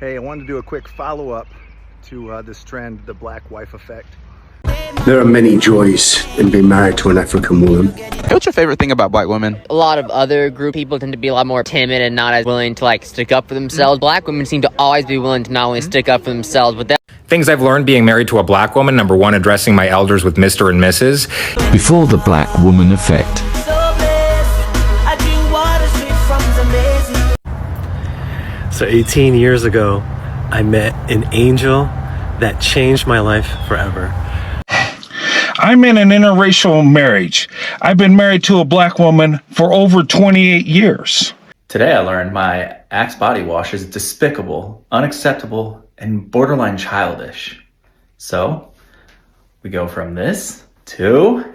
Hey, I wanted to do a quick follow-up to this trend, the black wife effect. There are many joys in being married to an African woman. What's your favorite thing about black women? A lot of other group people tend to be a lot more timid and not as willing to stick up for themselves. Black women seem to always be willing to not only stick up for themselves, but Things I've learned being married to a black woman. Number one, addressing my elders with Mr. and Mrs. Before the black woman effect. So 18 years ago, I met an angel that changed my life forever. I'm in an interracial marriage. I've been married to a black woman for over 28 years. Today I learned my Axe body wash is despicable, unacceptable, and borderline childish. So, we go from this to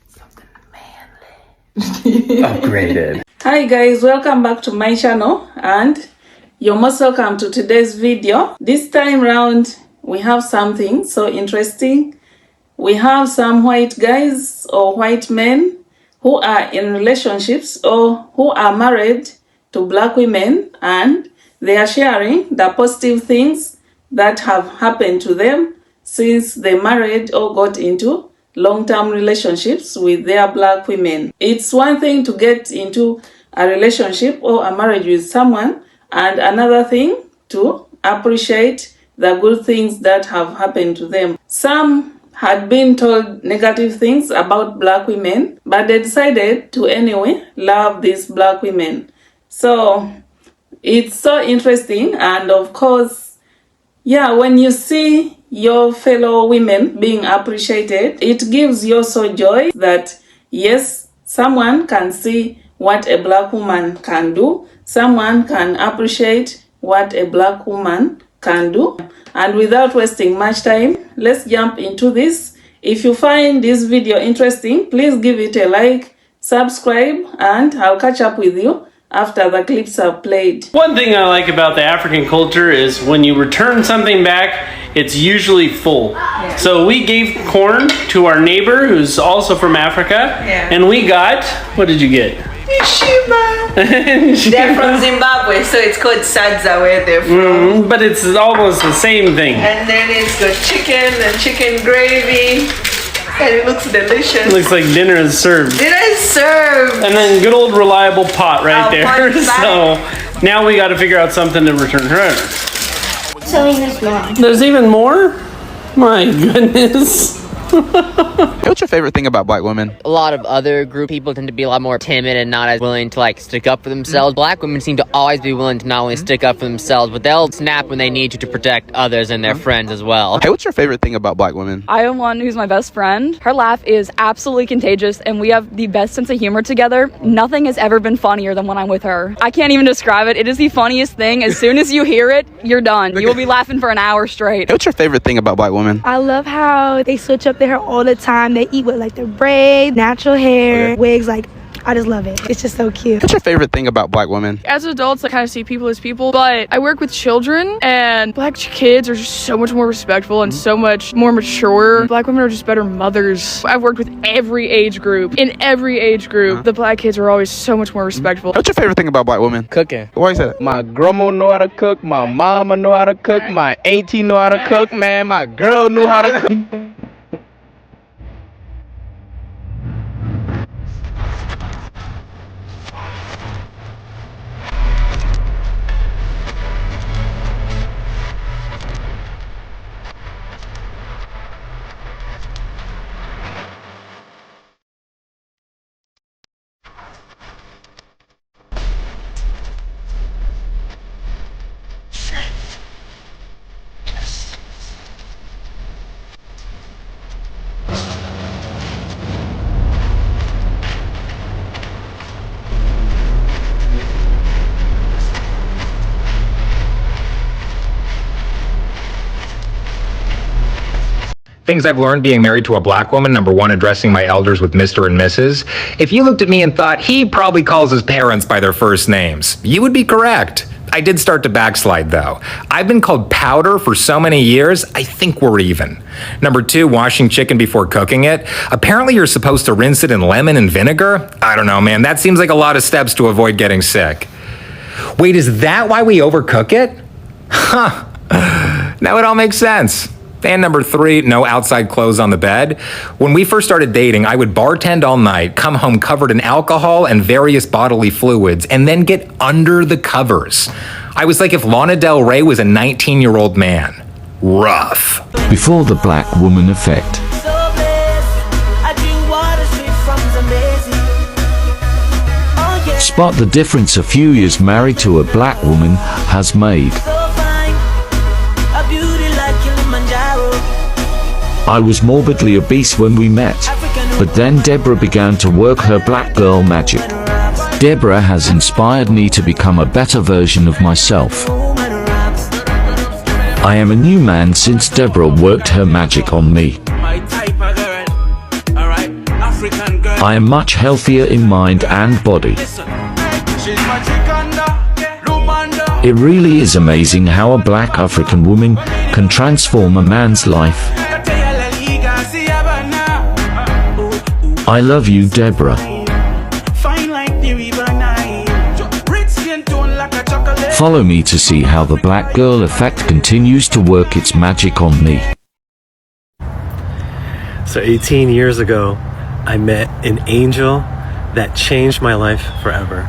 something manly. Upgraded. Hi guys, welcome back to my channel and you're most welcome to today's video. This time round we have something so interesting. We have some white guys or white men who are in relationships or who are married to black women, and they are sharing the positive things that have happened to them since they married or got into long-term relationships with their black women. It's one thing to get into a relationship or a marriage with someone, and another thing to appreciate the good things that have happened to them. Some had been told negative things about black women, but they decided to anyway love these black women. So it's so interesting, and of course, yeah, when you see your fellow women being appreciated, it gives you so joy that yes, someone can see what a black woman can do. Someone can appreciate what a black woman can do. And without wasting much time, let's jump into this. If you find this video interesting, please give it a like, subscribe, and I'll catch up with you after the clips are played. One thing I like about the African culture is when you return something back, it's usually full. Yeah. So we gave corn to our neighbor who's also from Africa, and we got, what did you get? Shima. They're from Zimbabwe, so it's called sadza where they're from. But it's almost the same thing. And then it's got chicken and chicken gravy. And it looks delicious. It looks like dinner is served. Dinner is served. And then good old reliable pot right there. So now we got to figure out something to return her. So there's more. There's even more? My goodness. What's your favorite thing about black women? a lot of other group people tend to be a lot more timid and not as willing to stick up for themselves. Black women seem to always be willing to not only stick up for themselves, but they'll snap when they need to protect others and their friends as well. Hey, what's your favorite thing about black women? I have one who's my best friend. Her laugh is absolutely contagious, and we have the best sense of humor together. Nothing has ever been funnier than when I'm with her. I can't even describe it. It is the funniest thing. As soon as you hear it, you're done. You will be laughing for an hour straight. Hey, what's your favorite thing about black women? I love how they switch up their hair all the time. They eat with their braids, natural hair, wigs. I just love it. It's just so cute. What's your favorite thing about black women? As adults, I kind of see people as people, but I work with children, and black kids are just so much more respectful and so much more mature. Black women are just better mothers. I've worked with every age group. In every age group, the black kids are always so much more respectful. What's your favorite thing about black women? Cooking. Why you say that? My grandma know how to cook, my mama know how to cook, my auntie know how to cook, man, my girl knew how to cook. Things I've learned being married to a black woman. Number one, addressing my elders with Mr. and Mrs. If you looked at me and thought he probably calls his parents by their first names, you would be correct. I did start to backslide though. I've been called powder for so many years, I think we're even. Number two, washing chicken before cooking it. Apparently you're supposed to rinse it in lemon and vinegar. I don't know, man, that seems like a lot of steps to avoid getting sick. Wait, is that why we overcook it? Huh. Now it all makes sense. And number 3, no outside clothes on the bed. When we first started dating, I would bartend all night, come home covered in alcohol and various bodily fluids, and then get under the covers. I was like if Lana Del Rey was a 19-year-old man. Rough. Before the black woman effect. Spot the difference a few years married to a black woman has made. I was morbidly obese when we met, but then Deborah began to work her black girl magic. Deborah has inspired me to become a better version of myself. I am a new man since Deborah worked her magic on me. I am much healthier in mind and body. It really is amazing how a black African woman can transform a man's life. I love you, Deborah. Follow me to see how the black girl effect continues to work its magic on me. So 18 years ago, I met an angel that changed my life forever.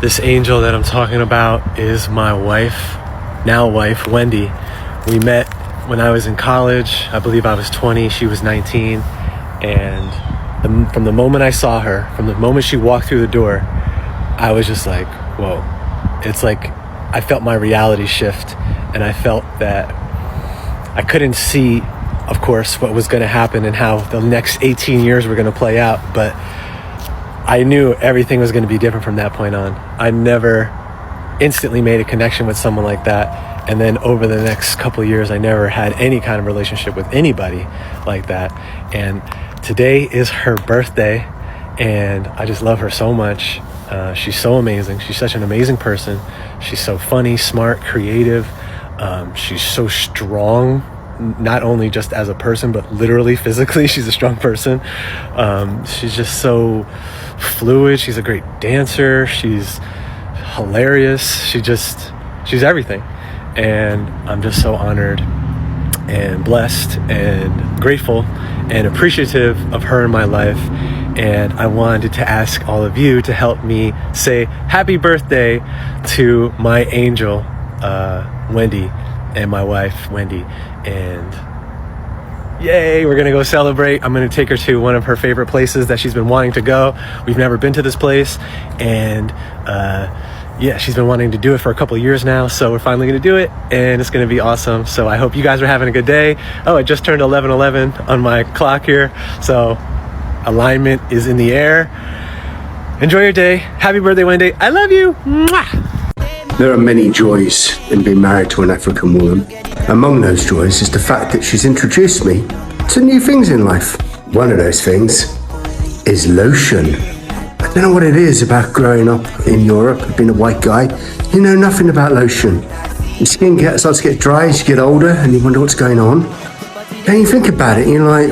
This angel that I'm talking about is my wife, now wife, Wendy. We met when I was in college. I believe I was 20, she was 19. And from the moment I saw her, from the moment she walked through the door, I was just like, whoa. It's like I felt my reality shift, and I felt that I couldn't see, of course, what was going to happen and how the next 18 years were going to play out, but I knew everything was going to be different from that point on. I never instantly made a connection with someone like that, and then over the next couple of years, I never had any kind of relationship with anybody like that. And today is her birthday, and I just love her so much. She's so amazing. She's such an amazing person. She's so funny, smart, creative. She's so strong, not only just as a person, but literally, physically, she's a strong person. She's just so fluid. She's a great dancer. She's hilarious. She's everything. And I'm just so honored and blessed and grateful and appreciative of her in my life. And I wanted to ask all of you to help me say happy birthday to my angel, Wendy, and my wife, Wendy. And yay, we're gonna go celebrate. I'm gonna take her to one of her favorite places that she's been wanting to go. We've never been to this place, and yeah, she's been wanting to do it for a couple of years now, so we're finally gonna do it, and it's gonna be awesome. So I hope you guys are having a good day. Oh, it just turned 11:11 on my clock here, so alignment is in the air. Enjoy your day. Happy birthday, Wendy. I love you. Mwah! There are many joys in being married to an African woman. Among those joys is the fact that she's introduced me to new things in life. One of those things is lotion. I don't know what it is about growing up in Europe, being a white guy. You know nothing about lotion. Your skin starts to get dry as you get older, and you wonder what's going on. Then you think about it, and you're like,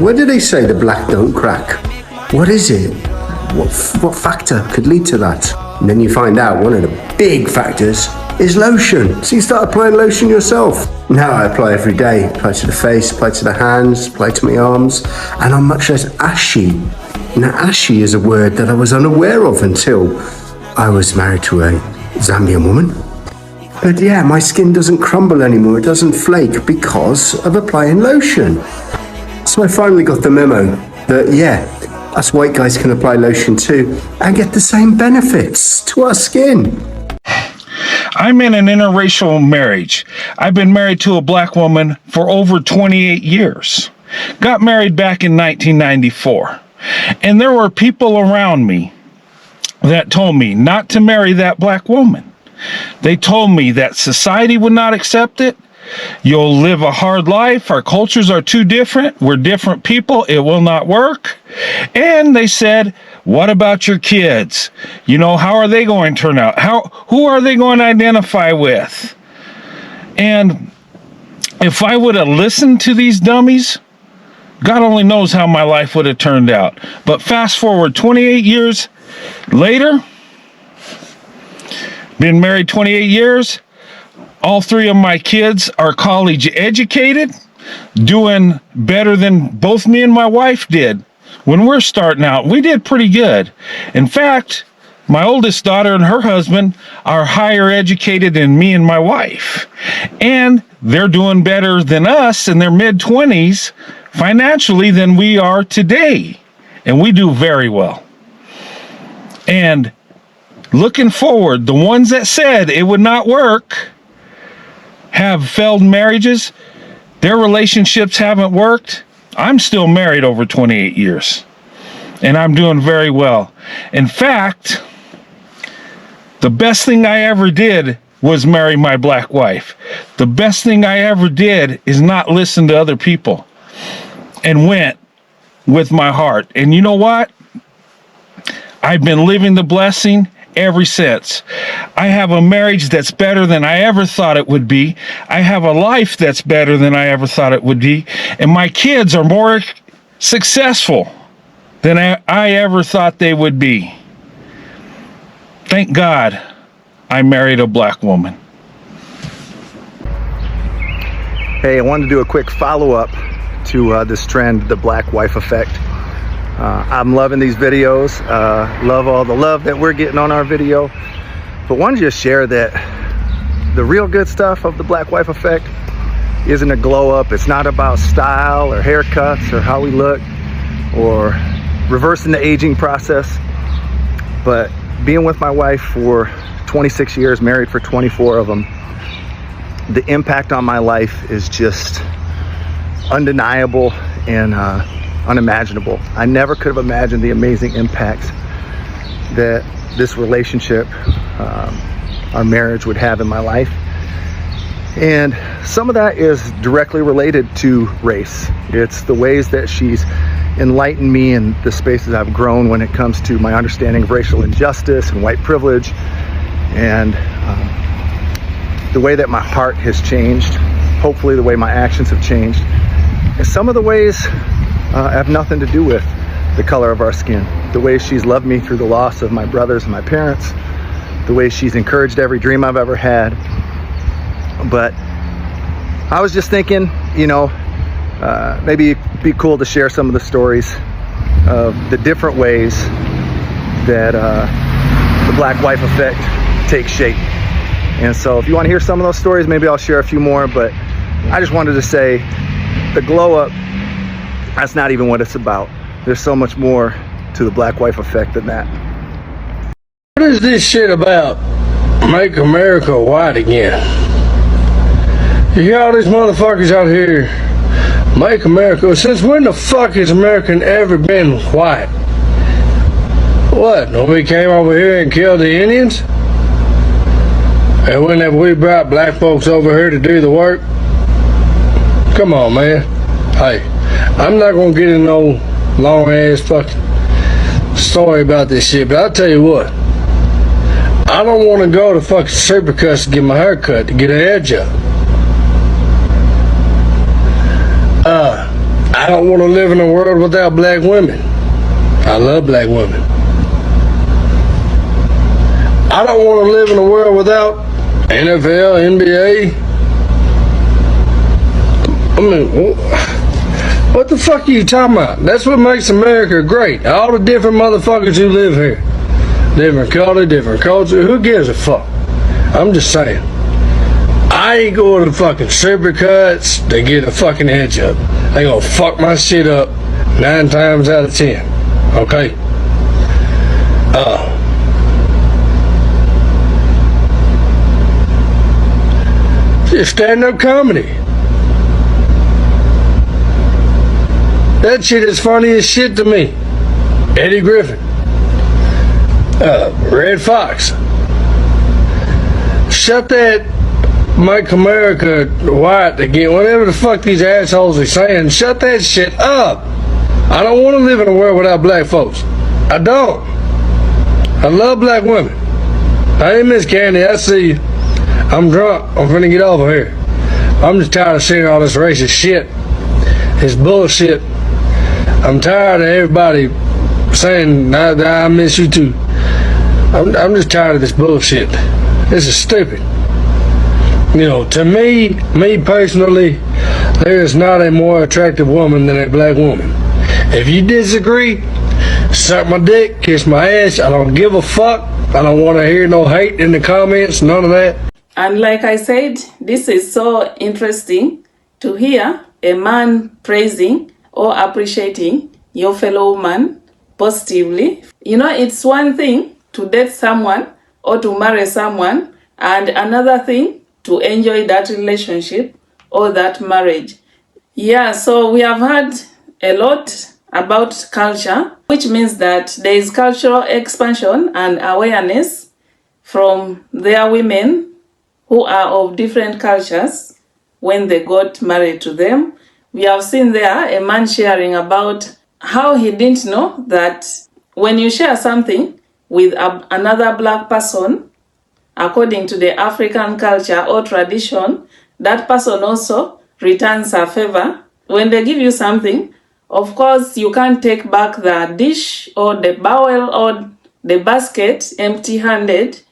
where did they say the black don't crack? What is it? What factor could lead to that? And then you find out one of the big factors is lotion. So you start applying lotion yourself. Now I apply every day. Apply to the face, apply to the hands, apply to my arms, and I'm much less ashy. Now, ashy is a word that I was unaware of until I was married to a Zambian woman. But yeah, my skin doesn't crumble anymore. It doesn't flake because of applying lotion. So I finally got the memo that, yeah, us white guys can apply lotion too and get the same benefits to our skin. I'm in an interracial marriage. I've been married to a black woman for over 28 years. Got married back in 1994. And there were people around me that told me not to marry that black woman. They told me that society would not accept it. You'll live a hard life. Our cultures are too different. We're different people. It will not work. And they said, what about your kids? You know, how are they going to turn out? Who are they going to identify with? And if I would have listened to these dummies, God only knows how my life would have turned out. But fast forward 28 years later, been married 28 years, All 3 of my kids are college educated, doing better than both me and my wife did. When we're starting out, we did pretty good. In fact, my oldest daughter and her husband are higher educated than me and my wife. And they're doing better than us in their mid-20s financially than we are today. And we do very well. And looking forward, the ones that said it would not work have failed marriages. Their relationships haven't worked. I'm still married over 28 years. And I'm doing very well. In fact, the best thing I ever did was marry my black wife. The best thing I ever did is not listen to other people and went with my heart. And you know what? I've been living the blessing ever since. I have a marriage that's better than I ever thought it would be. I have a life that's better than I ever thought it would be. And my kids are more successful than I ever thought they would be. Thank God I married a black woman. Hey, I wanted to do a quick follow-up to this trend, the black wife effect. I'm loving these videos. Love all the love that we're getting on our video. But wanted to just share that the real good stuff of the black wife effect isn't a glow up. It's not about style or haircuts or how we look or reversing the aging process. But being with my wife for 26 years, married for 24 of them, the impact on my life is just undeniable and unimaginable. I never could have imagined the amazing impacts that this relationship, our marriage, would have in my life. And some of that is directly related to race. It's the ways that she's enlightened me in the spaces I've grown when it comes to my understanding of racial injustice and white privilege, and the way that my heart has changed, hopefully the way my actions have changed. And some of the ways have nothing to do with the color of our skin. The way she's loved me through the loss of my brothers and my parents, the way she's encouraged every dream I've ever had. But I was just thinking, you know, maybe it'd be cool to share some of the stories of the different ways that the black wife effect takes shape. And so if you want to hear some of those stories, maybe I'll share a few more. But I just wanted to say the glow up, that's not even what it's about. There's so much more to the black wife effect than that. What is this shit about? Make America white again. You hear all these motherfuckers out here, make America. Since when the fuck has America ever been white? What? Nobody came over here and killed the Indians? And when have we brought black folks over here to do the work? Come on, man. Hey, I'm not gonna get in no long ass fucking story about this shit, but I'll tell you what. I don't want to go to fucking Supercuts to get my hair cut, to get an edge up. I don't want to live in a world without black women. I love black women. I don't want to live in a world without NFL, NBA. I mean, what the fuck are you talking about? That's what makes America great. All the different motherfuckers who live here. Different color, different culture. Who gives a fuck? I'm just saying. I ain't going to fucking Supercuts to get a fucking edge up. They gonna fuck my shit up 9 times out of 10. Okay? Just stand-up comedy. That shit is funny as shit to me. Eddie Griffin. Red Fox. Shut that make America white again, whatever the fuck these assholes are saying, shut that shit up. I don't want to live in a world without black folks. I don't. I love black women. Hey, Miss Candy, I see you. I'm drunk. I'm finna get over here. I'm just tired of seeing all this racist shit. This bullshit. I'm tired of everybody saying I miss you too. I'm just tired of this bullshit. This is stupid. You know, to me personally, there is not a more attractive woman than a black woman. If you disagree, suck my dick, kiss my ass. I don't give a fuck. I don't want to hear no hate in the comments, none of that. And like I said, this is so interesting to hear a man praising or appreciating your fellow man positively. You know, it's one thing to date someone or to marry someone, and another thing to enjoy that relationship or that marriage. Yeah, so we have heard a lot about culture, which means that there is cultural expansion and awareness from their women who are of different cultures when they got married to them. We have seen there a man sharing about how he didn't know that when you share something with another black person, according to the African culture or tradition, that person also returns a favor. When they give you something, of course, you can't take back the dish or the bowl or the basket empty-handed.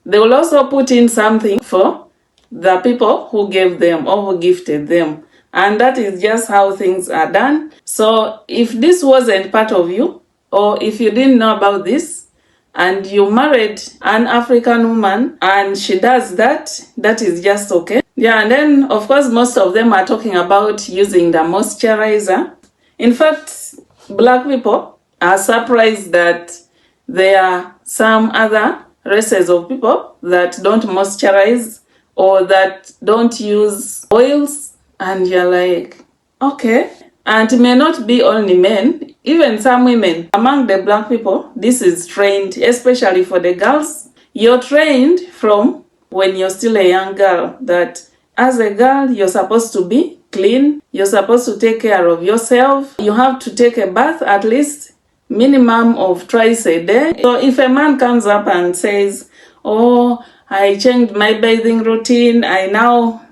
They will also put in something for the people who gave them or who gifted them. And that is just how things are done. So if this wasn't part of you, or if you didn't know about this, and you married an African woman and she does that, that is just okay. Yeah, and then of course most of them are talking about using the moisturizer. In fact, black people are surprised that there are some other races of people that don't moisturize or that don't use oils, and you're like, okay. And it may not be only men, even some women. Among the black people, this is trained, especially for the girls. You're trained from when you're still a young girl that as a girl, you're supposed to be clean. You're supposed to take care of yourself. You have to take a bath at least minimum of twice a day. So if a man comes up and says, oh, I changed my bathing routine, I now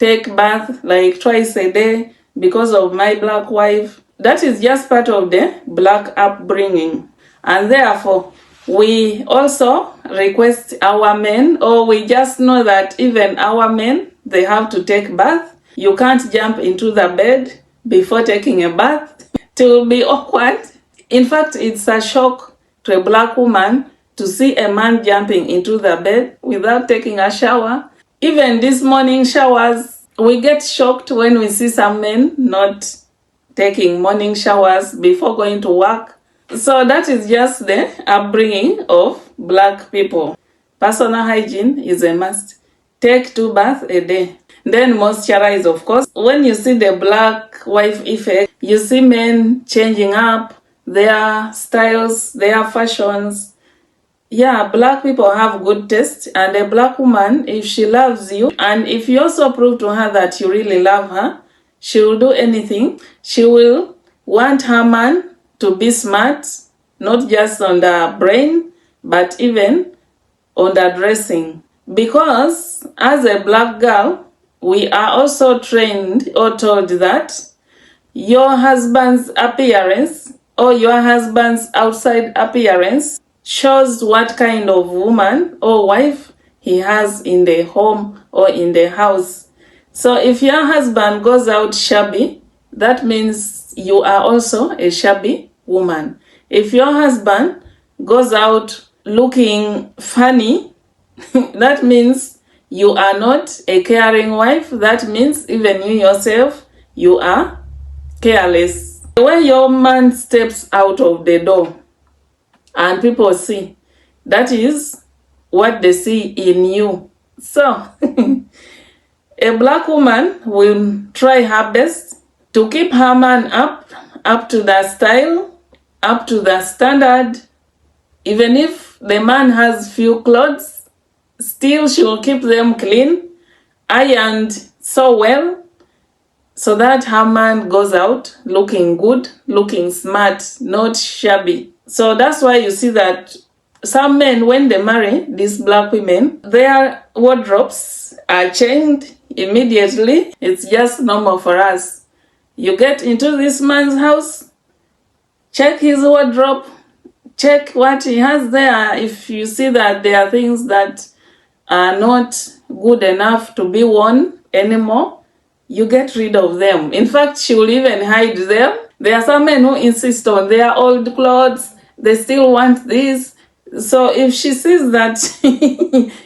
take bath like twice a day because of my black wife, that is just part of the black upbringing. And therefore, we also request our men, or we just know that even our men, they have to take bath. You can't jump into the bed before taking a bath. It will be awkward. In fact, it's a shock to a black woman to see a man jumping into the bed without taking a shower. Even these morning showers, we get shocked when we see some men not taking morning showers before going to work. So that is just the upbringing of black people. Personal hygiene is a must. Take 2 baths a day. Then moisturize, of course. When you see the black wife effect, you see men changing up their styles, their fashions. Yeah, black people have good taste, and a black woman, if she loves you, and if you also prove to her that you really love her, she will do anything. She will want her man to be smart, not just on the brain, but even on the dressing. Because as a black girl, we are also trained or told that your husband's appearance or your husband's outside appearance shows what kind of woman or wife he has in the home or in the house. So if your husband goes out shabby, that means you are also a shabby woman. If your husband goes out looking funny, that means you are not a caring wife. That means even you yourself, you are careless. When your man steps out of the door and people see, that is what they see in you. So, a black woman will try her best to keep her man up to the style, up to the standard. Even if the man has few clothes, still she will keep them clean, ironed so well, so that her man goes out looking good, looking smart, not shabby. So that's why you see that some men, when they marry these black women, their wardrobes are changed immediately. It's just normal for us. You get into this man's house, check his wardrobe, check what he has there. If you see that there are things that are not good enough to be worn anymore, you get rid of them. In fact, she will even hide them. There are some men who insist on their old clothes. They still want this. So if she sees that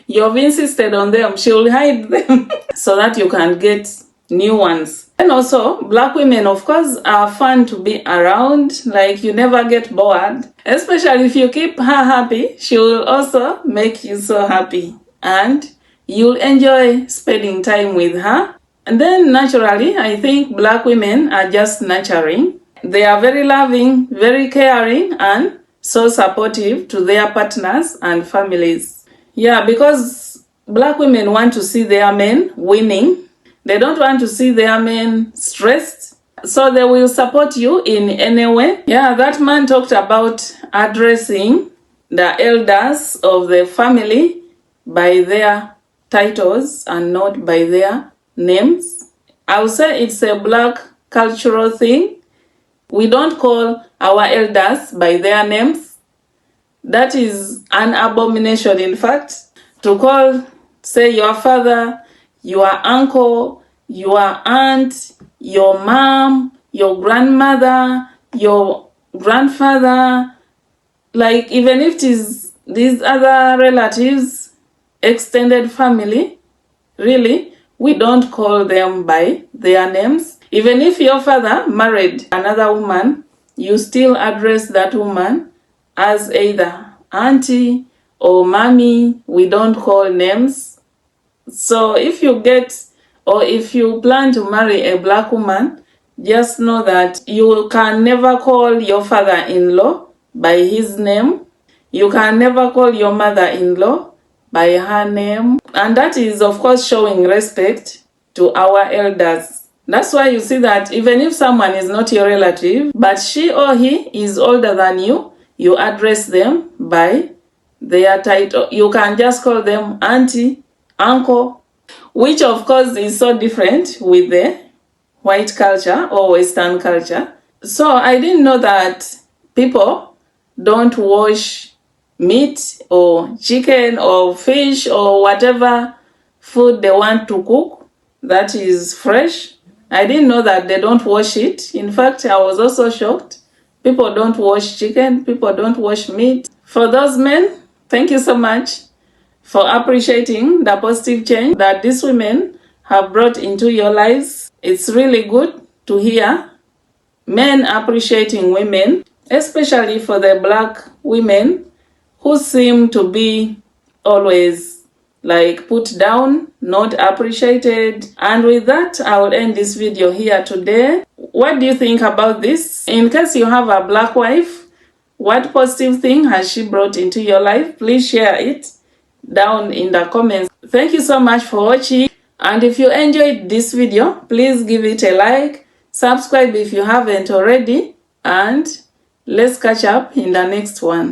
you've insisted on them, she will hide them so that you can get new ones. And also, black women, of course, are fun to be around. Like, you never get bored. Especially if you keep her happy, she will also make you so happy. And you'll enjoy spending time with her. And then, naturally, I think black women are just nurturing. They are very loving, very caring, and so supportive to their partners and families. Yeah, because black women want to see their men winning. They don't want to see their men stressed. So they will support you in any way. Yeah, that man talked about addressing the elders of the family by their titles and not by their names. I would say it's a black cultural thing. We don't call our elders by their names. That is an abomination, in fact. To call, say, your father, your uncle, your aunt, your mom, your grandmother, your grandfather, like even if it is these other relatives, extended family, really, we don't call them by their names. Even if your father married another woman, you still address that woman as either auntie or mommy. We don't call names. So if you get, or if you plan to marry a black woman, just know that you can never call your father-in-law by his name. You can never call your mother-in-law by her name. And that is, of course, showing respect to our elders. That's why you see that even if someone is not your relative, but she or he is older than you, you address them by their title. You can just call them auntie, uncle, which of course is so different with the white culture or Western culture. So I didn't know that people don't wash meat or chicken or fish or whatever food they want to cook that is fresh. I didn't know that they don't wash it. In fact, I was also shocked. People don't wash chicken. People don't wash meat. For those men, thank you so much for appreciating the positive change that these women have brought into your lives. It's really good to hear men appreciating women, especially for the black women who seem to be always like put down, not appreciated. And with that, I will end this video here today. What do you think about this? In case you have a black wife, what positive thing has she brought into your life? Please share it down in the comments. Thank you so much for watching. And if you enjoyed this video, please give it a like, subscribe if you haven't already, and let's catch up in the next one.